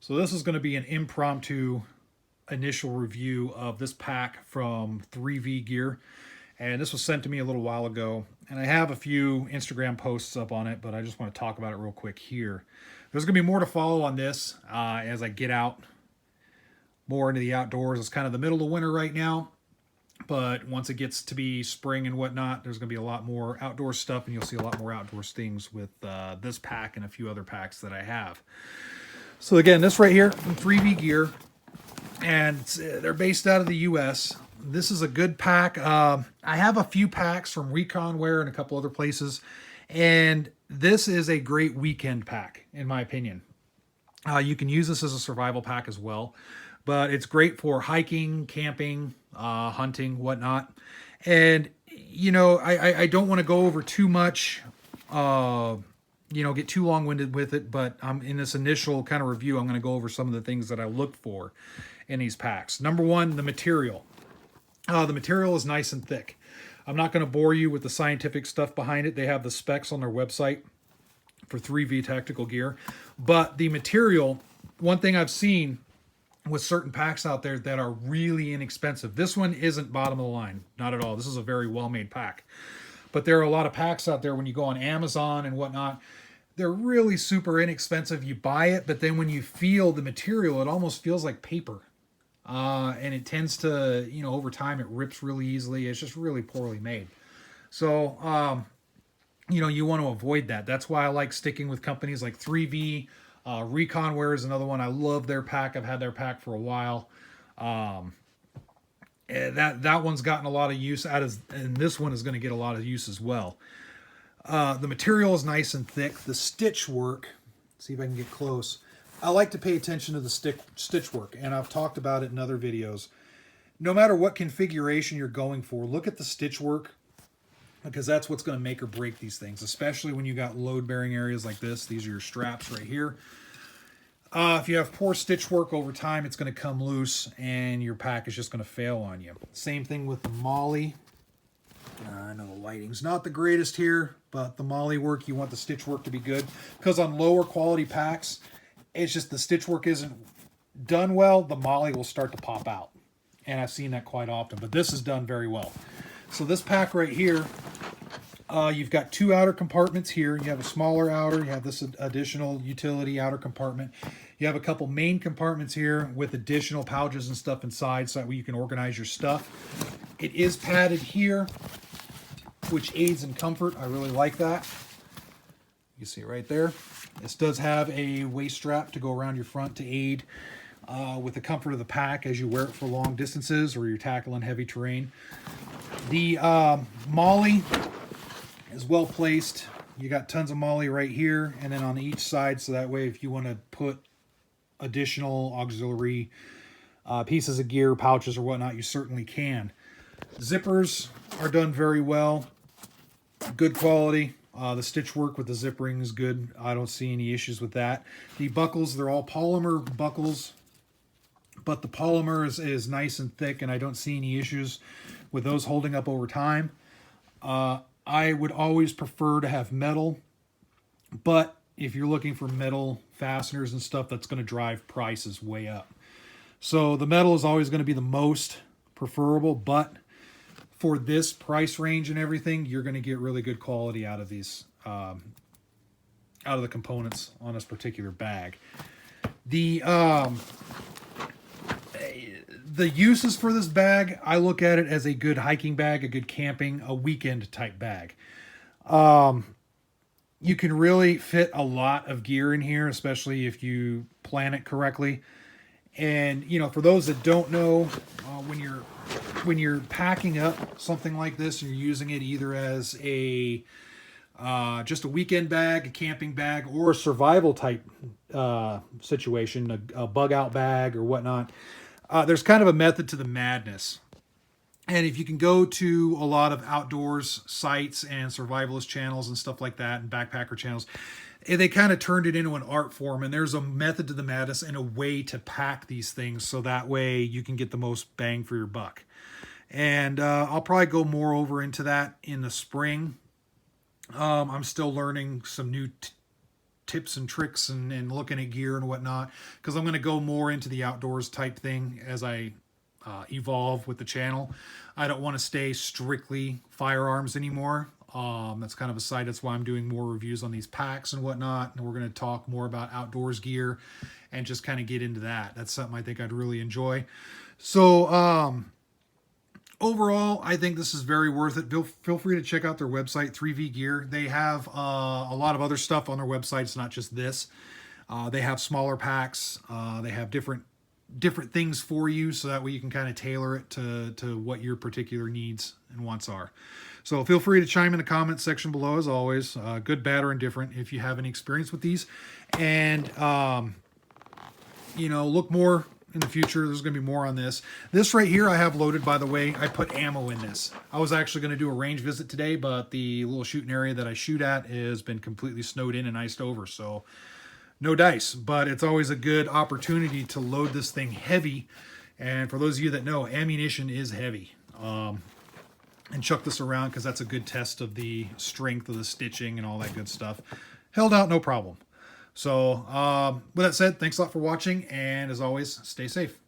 So this is going to be an impromptu initial review of this pack from 3V Gear. And this was sent to me a little while ago. And I have a few Instagram posts up on it, but I just want to talk about it real quick here. There's going to be more to follow on this as I get out more into the outdoors. It's kind of the middle of winter right now. But once it gets to be spring and whatnot, there's going to be a lot more outdoor stuff, and you'll see a lot more outdoors things with this pack and a few other packs that I have. So again, this right here from 3V Gear, and they're based out of the U.S. This is a good pack. I have a few packs from Reconwear and a couple other places, and this is a great weekend pack, in my opinion. You can use this as a survival pack as well, but it's great for hiking, camping, hunting, whatnot. And, you know, I don't want to go over too much, get too long-winded with it, but in this initial kind of review, I'm going to go over some of the things that I look for in these packs. Number one, the material. The material is nice and thick. I'm not going to bore you with the scientific stuff behind it. They have the specs on their website for 3V Tactical Gear. But the material, one thing I've seen with certain packs out there that are really inexpensive. This one isn't bottom of the line, not at all. This is a very well-made pack. But there are a lot of packs out there when you go on Amazon and whatnot, they're really super inexpensive. You buy it, but then when you feel the material, it almost feels like paper. And it tends to, over time, it rips really easily. It's just really poorly made. So, you want to avoid that. That's why I like sticking with companies like 3V. Reconwear is another one. I love their pack. I've had their pack for a while. That one's gotten a lot of use and this one is going to get a lot of use as well. The material is nice and thick. The stitch work, see if I can get close. I like to pay attention to the stitch work, and I've talked about it in other videos. No matter what configuration you're going for, look at the stitch work, because that's what's going to make or break these things, especially when you got load-bearing areas like this. These are your straps right here. If you have poor stitch work over time, it's going to come loose, and your pack is just going to fail on you. Same thing with the MOLLE. I know the lighting's not the greatest here, but the MOLLE work, you want the stitch work to be good, because on lower quality packs, it's just the stitch work isn't done well, the MOLLE will start to pop out. And I've seen that quite often, but this is done very well. So this pack right here, you've got two outer compartments here. You have a smaller outer, you have this additional utility outer compartment. You have a couple main compartments here with additional pouches and stuff inside so that way you can organize your stuff. It is padded here, which aids in comfort. I really like that. You see it right there. This does have a waist strap to go around your front to aid with the comfort of the pack as you wear it for long distances or you're tackling heavy terrain. The MOLLE is well placed. You got tons of MOLLE right here and then on each side, so that way if you want to put additional auxiliary pieces of gear, pouches or whatnot, you certainly can. Zippers are done very well. Good quality. The stitch work with the zip ring is good. I don't see any issues with that. The buckles, they're all polymer buckles, but the polymer is nice and thick, and I don't see any issues with those holding up over time. I would always prefer to have metal, but if you're looking for metal fasteners and stuff, that's going to drive prices way up. So the metal is always going to be the most preferable, but for this price range and everything, you're going to get really good quality out of these, out of the components on this particular bag. The uses for this bag, I look at it as a good hiking bag, a good camping, a weekend type bag. You can really fit a lot of gear in here, especially if you plan it correctly. And, for those that don't know, when you're packing up something like this, and you're using it either as a just a weekend bag, a camping bag, or a survival type situation, a bug out bag or whatnot, there's kind of a method to the madness. And if you can go to a lot of outdoors sites and survivalist channels and stuff like that, and backpacker channels, they kind of turned it into an art form, and there's a method to the madness and a way to pack these things so that way you can get the most bang for your buck. And I'll probably go more over into that in the spring. I'm still learning some new tips and tricks and looking at gear and whatnot, because I'm going to go more into the outdoors type thing as I evolve with the channel. I don't want to stay strictly firearms anymore. That's kind of a side. That's why I'm doing more reviews on these packs and whatnot. And we're going to talk more about outdoors gear and just kind of get into that. That's something I think I'd really enjoy. So, overall, I think this is very worth it. Feel free to check out their website, 3V Gear. They have a lot of other stuff on their website. It's not just this. They have smaller packs. They have different things for you, so that way you can kind of tailor it to what your particular needs and wants are. So feel free to chime in the comment section below, as always, good, bad, or indifferent, if you have any experience with these. And, you know, look more in the future. There's going to be more on this. This right here I have loaded, by the way. I put ammo in this. I was actually going to do a range visit today, but the little shooting area that I shoot at has been completely snowed in and iced over, so no dice. But it's always a good opportunity to load this thing heavy. And for those of you that know, ammunition is heavy. And chuck this around, because that's a good test of the strength of the stitching and all that good stuff. Held out, no problem. So with that said, thanks a lot for watching, and as always, stay safe.